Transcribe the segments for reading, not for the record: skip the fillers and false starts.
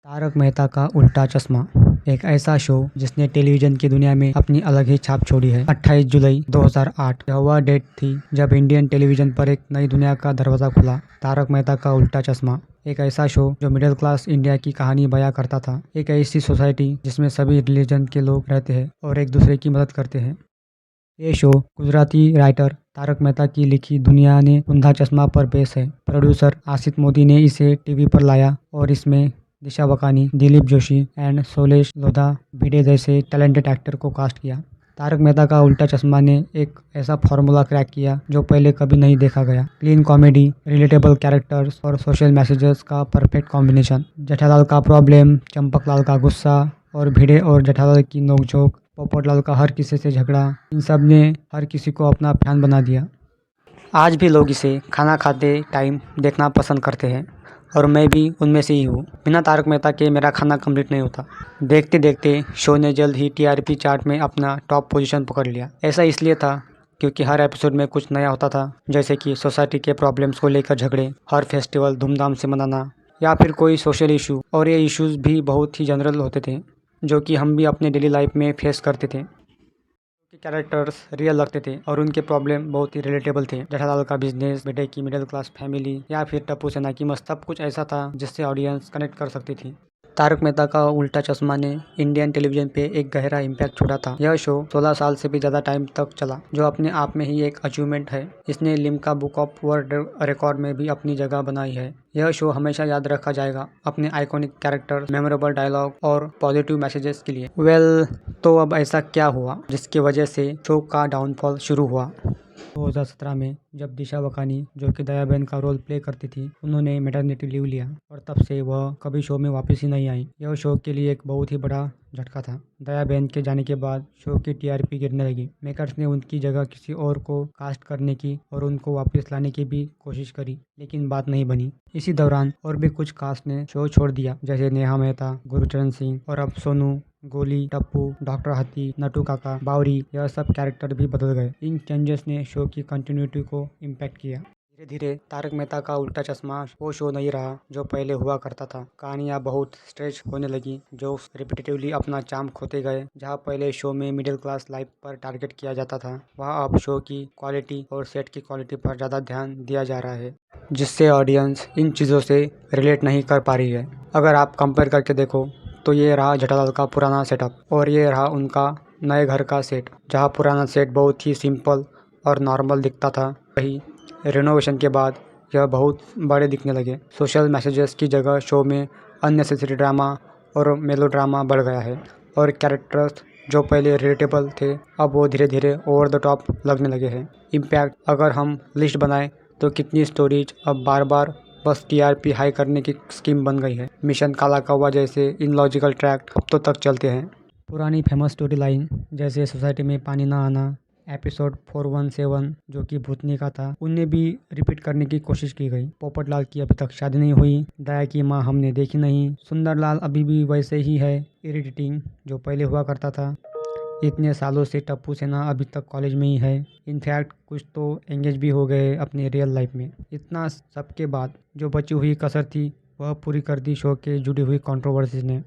तारक मेहता का उल्टा चश्मा एक ऐसा शो जिसने टेलीविजन की दुनिया में अपनी अलग ही छाप छोड़ी है। 28 जुलाई 2008 यह वह डेट थी जब इंडियन टेलीविजन पर एक नई दुनिया का दरवाजा खुला। तारक मेहता का उल्टा चश्मा एक ऐसा शो जो मिडिल क्लास इंडिया की कहानी बयां करता था। एक ऐसी सोसाइटी जिसमें सभी रिलीजन के लोग रहते हैं और एक दूसरे की मदद करते हैं। ये शो गुजराती राइटर तारक मेहता की लिखी दुनिया ने उल्टा चश्मा पर बेस है। प्रोड्यूसर आसित मोदी ने इसे टीवी पर लाया और इसमें दिशा वकानी, दिलीप जोशी एंड शोलेश लोधा भिडे जैसे टैलेंटेड एक्टर को कास्ट किया। तारक मेहता का उल्टा चश्मा ने एक ऐसा फॉर्मूला क्रैक किया जो पहले कभी नहीं देखा गया। क्लीन कॉमेडी, रिलेटेबल कैरेक्टर्स और सोशल मैसेजेस का परफेक्ट कॉम्बिनेशन। जेठालाल का प्रॉब्लम, चंपकलाल का गुस्सा और भिडे और जेठालाल की नोकझोंक, पोपटलाल का हर किसी से झगड़ा, इन सब ने हर किसी को अपना फैन बना दिया। आज भी लोग इसे खाना खाते टाइम देखना पसंद करते हैं और मैं भी उनमें से ही हूँ। बिना तारक मेहता के मेरा खाना कंप्लीट नहीं होता। देखते देखते शो ने जल्द ही टीआरपी चार्ट में अपना टॉप पोजीशन पकड़ लिया। ऐसा इसलिए था क्योंकि हर एपिसोड में कुछ नया होता था, जैसे कि सोसाइटी के प्रॉब्लम्स को लेकर झगड़े, हर फेस्टिवल धूमधाम से मनाना या फिर कोई सोशल इशू। और ये इश्यूज भी बहुत ही जनरल होते थे जो कि हम भी अपने डेली लाइफ में फेस करते थे। कैरेक्टर्स रियल लगते थे और उनके प्रॉब्लम बहुत ही रिलेटेबल थे। जेठालाल का बिजनेस, बेटे की मिडिल क्लास फैमिली या फिर टप्पू सेना की मस्त, सब कुछ ऐसा था जिससे ऑडियंस कनेक्ट कर सकती थी। तारक मेहता का उल्टा चश्मा ने इंडियन टेलीविजन पे एक गहरा इम्पैक्ट छोड़ा था। यह शो 16 साल से भी ज़्यादा टाइम तक चला, जो अपने आप में ही एक अचीवमेंट है। इसने Limca book of world record में भी अपनी जगह बनाई है। यह शो हमेशा याद रखा जाएगा अपने आइकॉनिक कैरेक्टर, मेमोरेबल डायलॉग और पॉजिटिव मैसेजेस के लिए। तो अब ऐसा क्या हुआ जिसकी वजह से शो का डाउनफॉल शुरू हुआ? 2017 में जब दिशा वकानी, जो कि दया बहन का रोल प्ले करती थी, उन्होंने मैटरनिटी लीव लिया और तब से वह कभी शो में वापस ही नहीं आई। यह शो के लिए एक बहुत ही बड़ा झटका था। दया बहन के जाने के बाद शो की टीआरपी गिरने लगी। मेकर्स ने उनकी जगह किसी और को कास्ट करने की और उनको वापस लाने की भी कोशिश करी, लेकिन बात नहीं बनी। इसी दौरान और भी कुछ कास्ट ने शो छोड़ दिया, जैसे नेहा मेहता, गुरचरण सिंह और अब सोनू, गोली, टप्पू, डॉक्टर हाथी, नटू काका, बावरी, यह सब कैरेक्टर भी बदल गए। इन चेंजेस ने शो की कंटिन्यूटी को इम्पैक्ट किया। धीरे धीरे तारक मेहता का उल्टा चश्मा वो शो नहीं रहा जो पहले हुआ करता था। कहानियाँ बहुत स्ट्रेच होने लगी, जो रिपीटेटिवली अपना चार्म खोते गए। जहाँ पहले शो में मिडिल क्लास लाइफ पर टारगेट किया जाता था, वहाँ अब शो की क्वालिटी और सेट की क्वालिटी पर ज़्यादा ध्यान दिया जा रहा है, जिससे ऑडियंस इन चीज़ों से रिलेट नहीं कर पा रही है। अगर आप कंपेयर करके देखो तो ये रहा जेठालाल का पुराना सेटअप और ये रहा उनका नए घर का सेट। जहाँ पुराना सेट बहुत ही सिंपल और नॉर्मल दिखता था, वही रिनोवेशन के बाद यह बहुत बड़े दिखने लगे। सोशल मैसेजेस की जगह शो में अननेसेसरी ड्रामा और मेलोड्रामा बढ़ गया है और कैरेक्टर्स जो पहले रिलेटेबल थे अब वो धीरे धीरे ओवर द टॉप लगने लगे हैं। इम्पैक्ट अगर हम लिस्ट बनाएं तो कितनी स्टोरीज अब बार बार बस टीआरपी हाई करने की स्कीम बन गई है। मिशन काला कौवा जैसे इनलॉजिकल ट्रैक हफ्तों तक चलते हैं। पुरानी फेमस स्टोरी लाइन जैसे सोसाइटी में पानी ना आना, एपिसोड 417 जो कि भूतनी का था, उन्हें भी रिपीट करने की कोशिश की गई। पोपटलाल की अभी तक शादी नहीं हुई, दया की माँ हमने देखी नहीं, सुंदरलाल अभी भी वैसे ही है इरिटेटिंग जो पहले हुआ करता था, इतने सालों से टप्पू सेना अभी तक कॉलेज में ही है, इनफैक्ट कुछ तो एंगेज भी हो गए अपने रियल लाइफ में। इतना सबके बाद जो बची हुई कसर थी वह पूरी कर दी शो के जुड़ी हुई कंट्रोवर्सीज ने।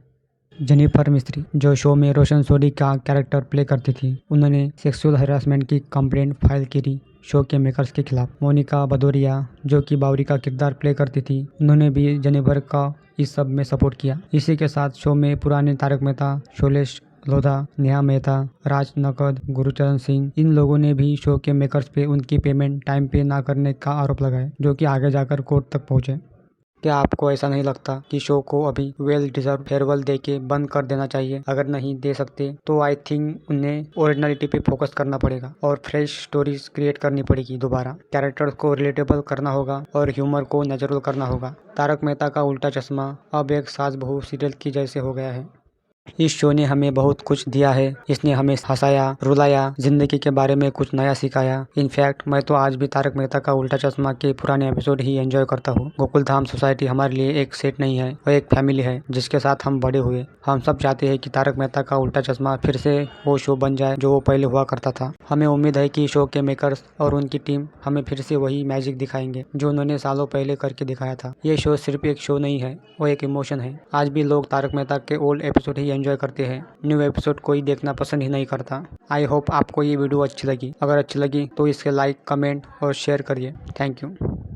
जेनिफर मिस्त्री, जो शो में रोशन सोडी का कैरेक्टर प्ले करती थी, उन्होंने सेक्सुअल हरासमेंट की कंप्लेंट फाइल करी शो के मेकर्स के खिलाफ। मोनिका भदौरिया, जो कि बावरी का किरदार प्ले करती थी, उन्होंने भी जेनिफर का इस सब में सपोर्ट किया। इसी के साथ शो में पुराने तारक मेहता, शोलेश लोधा, नेहा मेहता, राज नकद, गुरुचरण सिंह, इन लोगों ने भी शो के मेकर्स पे उनकी पेमेंट टाइम पे ना करने का आरोप लगाए, जो कि आगे जाकर कोर्ट तक पहुंचे। क्या आपको ऐसा नहीं लगता कि शो को अभी वेल डिजर्व फेयरवेल दे के बंद कर देना चाहिए? अगर नहीं दे सकते तो आई थिंक उन्हें ओरिजिनलिटी पे फोकस करना पड़ेगा और फ्रेश स्टोरीज क्रिएट करनी पड़ेगी। दोबारा कैरेक्टर्स को रिलेटेबल करना होगा और ह्यूमर को नेचुरल करना होगा। तारक मेहता का उल्टा चश्मा अब एक सास बहू सीरियल की जैसे हो गया है। इस शो ने हमें बहुत कुछ दिया है। इसने हमें हंसाया, रुलाया, जिंदगी के बारे में कुछ नया सिखाया। इनफैक्ट मैं तो आज भी तारक मेहता का उल्टा चश्मा के पुराने एपिसोड ही एंजॉय करता हूँ। गोकुलधाम सोसाइटी हमारे लिए एक सेट नहीं है, वह एक फैमिली है जिसके साथ हम बड़े हुए। हम सब चाहते हैं कि तारक मेहता का उल्टा चश्मा फिर से वो शो बन जाए जो वो पहले हुआ करता था। हमें उम्मीद है कि शो के मेकर्स और उनकी टीम हमें फिर से वही मैजिक दिखाएंगे जो उन्होंने सालों पहले करके दिखाया था। ये शो सिर्फ एक शो नहीं है, वो एक इमोशन है। आज भी लोग तारक मेहता के ओल्ड एपिसोड ही एंजॉय करते हैं, न्यू एपिसोड कोई देखना पसंद ही नहीं करता। आई होप आपको ये वीडियो अच्छी लगी। अगर अच्छी लगी तो इसे लाइक, कमेंट और शेयर करिए। Thank you.